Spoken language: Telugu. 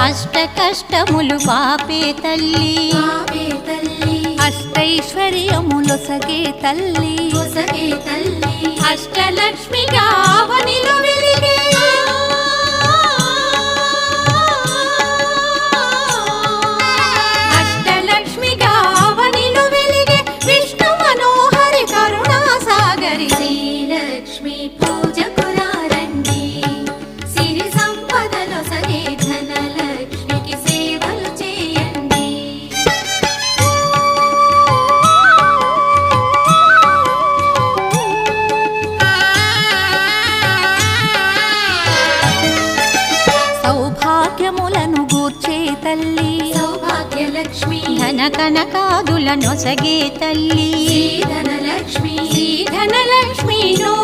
అష్ట కష్టములు పాపే తల్లి అష్టైశ్వర్యములొసగే తల్లి అష్టలక్ష్మిగా అవనిలో వెలిగే అష్టలక్ష్మిగా అవనిలో వెలిగే విష్ణు మనోహరి కరుణా సాగరి శ్రీలక్ష్మి పూజకు రండి సిరి సంపదలో సగే ధనలక్ష్మికి సేవలు చేయండి సౌభాగ్యములను గూర్చే తల్లి సౌభాగ్యలక్ష్మి ధన కనకాదులనొసగే తల్లి ధనలక్ష్మి ధనలక్ష్మి నో